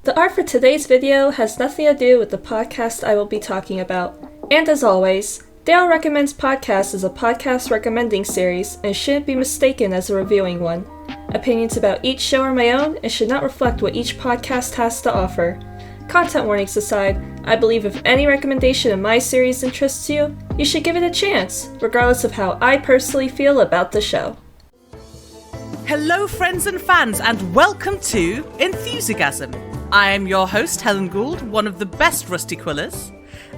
The art for today's video has nothing to do with the podcast I will be talking about. And as always, Dale Recommends Podcast is a podcast recommending series and shouldn't be mistaken as a reviewing one. Opinions about each show are my own and should not reflect what each podcast has to offer. Content warnings aside, I believe if any recommendation in my series interests you, you should give it a chance, regardless of how I personally feel about the show. Hello friends and fans, and welcome to Enthusiasm. I am your host, Helen Gould, one of the best Rusty Quillers,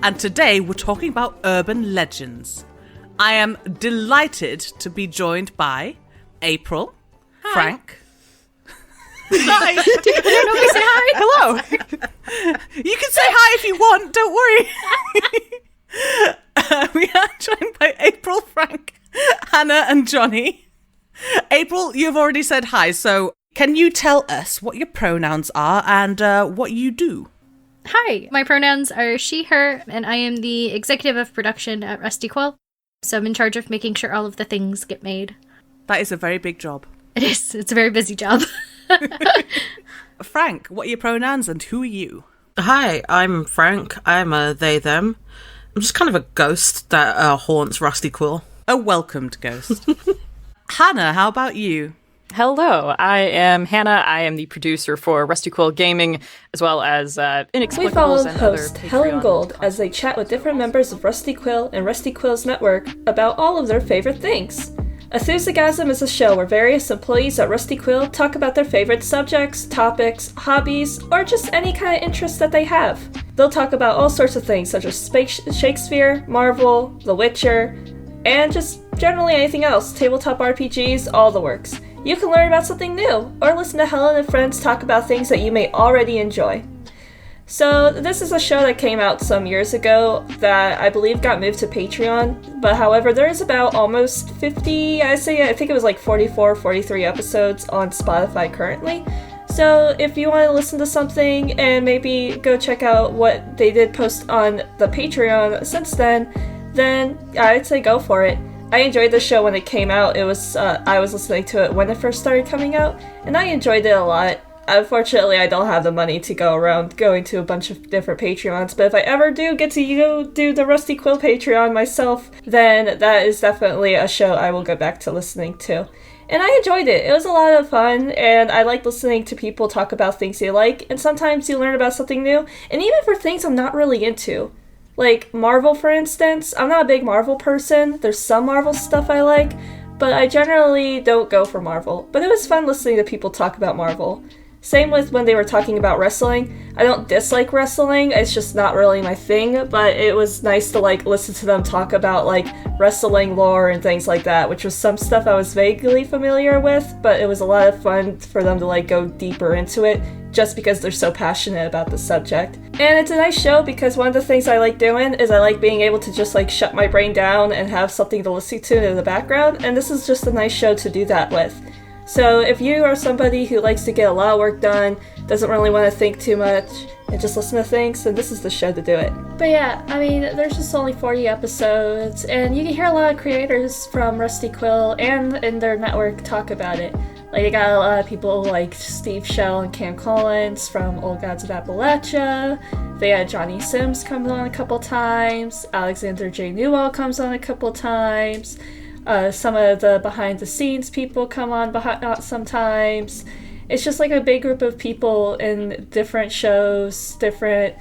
and today we're talking about urban legends. I am delighted to be joined by April, hi. Frank. Hi. Nobody say hi. Hello. You can say hi if you want, don't worry. We are joined by April, Frank, Hannah, and Johnny. April, you've already said hi, so can you tell us what your pronouns are and what you do? Hi, my pronouns are she, her, and I am the executive of production at Rusty Quill. So I'm in charge of making sure all of the things get made. That is a very big job. It is. It's a very busy job. Frank, what are your pronouns and who are you? Hi, I'm Frank. I'm a they, them. I'm just kind of a ghost that haunts Rusty Quill. A welcomed ghost. Hannah, how about you? Hello, I am Hannah. I am the producer for Rusty Quill Gaming, as well as Inexplicables We follow and host other Helen Patreon Gould content. as they chat with different members of Rusty Quill and Rusty Quill's network about all of their favorite things. Enthusiasm is a show where various employees at Rusty Quill talk about their favorite subjects, topics, hobbies, or just any kind of interest that they have. They'll talk about all sorts of things such as Shakespeare, Marvel, The Witcher, and just generally anything else, tabletop RPGs, all the works. You can learn about something new, or listen to Helen and friends talk about things that you may already enjoy. So, this is a show that came out some years ago that I believe got moved to Patreon, but however, there is about almost 50, I think it was like 44, 43 episodes on Spotify currently. So, if you want to listen to something and maybe go check out what they did post on the Patreon since then I'd say go for it. I enjoyed the show when it came out. It was I was listening to it when it first started coming out, and I enjoyed it a lot. Unfortunately, I don't have the money to go around going to a bunch of different Patreons, but if I ever do get to do the Rusty Quill Patreon myself, then that is definitely a show I will go back to listening to. And I enjoyed it. It was a lot of fun, and I like listening to people talk about things they like, and sometimes you learn about something new, and even for things I'm not really into. Like Marvel, for instance, I'm not a big Marvel person. There's some Marvel stuff I like, but I generally don't go for Marvel. But it was fun listening to people talk about Marvel. Same with when they were talking about wrestling. I don't dislike wrestling, it's just not really my thing, but it was nice to listen to them talk about wrestling lore and things like that, which was some stuff I was vaguely familiar with, but it was a lot of fun for them to go deeper into it, just because they're so passionate about the subject. And it's a nice show because one of the things I like doing is I like being able to just shut my brain down and have something to listen to in the background, and this is just a nice show to do that with. So if you are somebody who likes to get a lot of work done, doesn't really want to think too much, and just listen to things, then this is the show to do it. But yeah, I mean, there's just only 40 episodes, and you can hear a lot of creators from Rusty Quill and in their network talk about it. They got a lot of people like Steve Shell and Cam Collins from Old Gods of Appalachia. They had Johnny Sims come on a couple times. Alexander J. Newell comes on a couple times. Some of the behind-the-scenes people come on sometimes. It's just a big group of people in different shows, different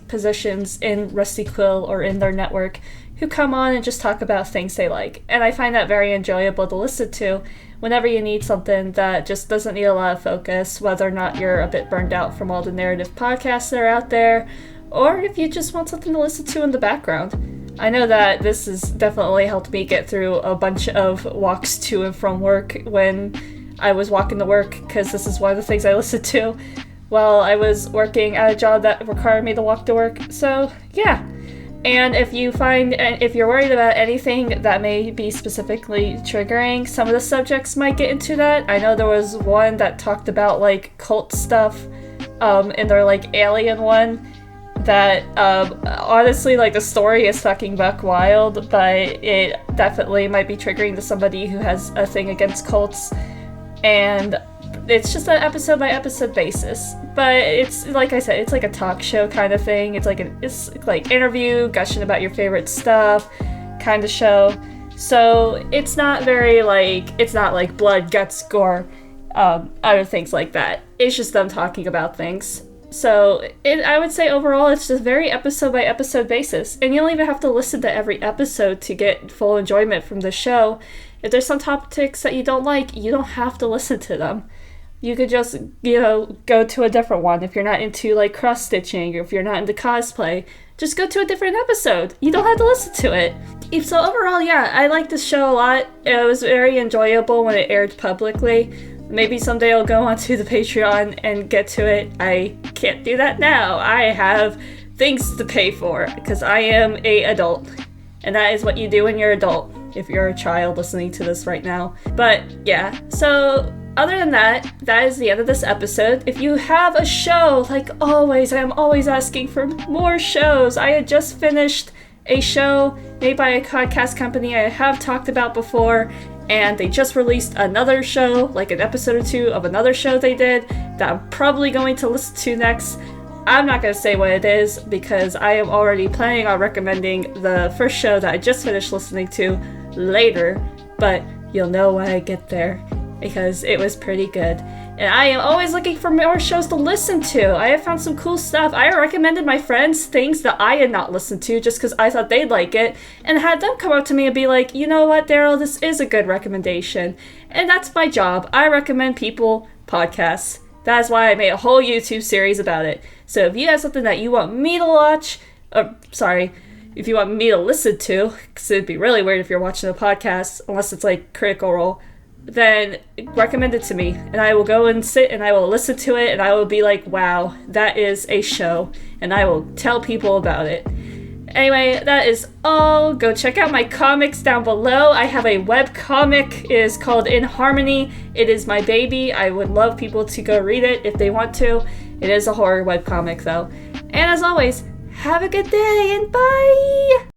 positions in Rusty Quill or in their network who come on and just talk about things they like. And I find that very enjoyable to listen to whenever you need something that just doesn't need a lot of focus, whether or not you're a bit burned out from all the narrative podcasts that are out there, or if you just want something to listen to in the background. I know that this has definitely helped me get through a bunch of walks to and from work when I was walking to work, because this is one of the things I listened to while I was working at a job that required me to walk to work. So, yeah. And if you're worried about anything that may be specifically triggering, some of the subjects might get into that. I know there was one that talked about cult stuff in their alien one. That honestly, the story is fucking buck wild, but it definitely might be triggering to somebody who has a thing against cults. And It's just an episode by episode basis. But it's, like I said, it's like a talk show kind of thing. It's like interview, gushing about your favorite stuff kind of show. So it's not very it's not like blood, guts, gore, other things like that. It's just them talking about things. So I would say overall it's just very episode by episode basis. And you don't even have to listen to every episode to get full enjoyment from the show. If there's some topics that you don't like, you don't have to listen to them. You could just, go to a different one. If you're not into cross stitching, or if you're not into cosplay, just go to a different episode. You don't have to listen to it. So overall, yeah, I like this show a lot. It was very enjoyable when it aired publicly. Maybe someday I'll go onto the Patreon and get to it. I can't do that now. I have things to pay for because I am an adult. And that is what you do when you're an adult, if you're a child listening to this right now. But yeah, so other than that, that is the end of this episode. If you have a show, like always, I am always asking for more shows. I had just finished a show made by a podcast company I have talked about before, and they just released another show, like an episode or two of another show they did, that I'm probably going to listen to next. I'm not going to say what it is, because I am already planning on recommending the first show that I just finished listening to later, but you'll know when I get there, because it was pretty good. And I am always looking for more shows to listen to. I have found some cool stuff. I recommended my friends things that I had not listened to just because I thought they'd like it, and had them come up to me and be like, you know what, Daryl, this is a good recommendation. And that's my job. I recommend people podcasts. That's why I made a whole YouTube series about it. So if you have something that you want me to watch, if you want me to listen to, because it'd be really weird if you're watching a podcast, unless it's like Critical Role, then recommend it to me, and I will go and sit and I will listen to it, and I will be like, wow, that is a show, and I will tell people about it. Anyway, that is all. Go check out my comics down below. I have a web comic. It is called In Harmony. It is my baby. I would love people to go read it if they want to. It is a horror web comic though. And as always, have a good day and bye!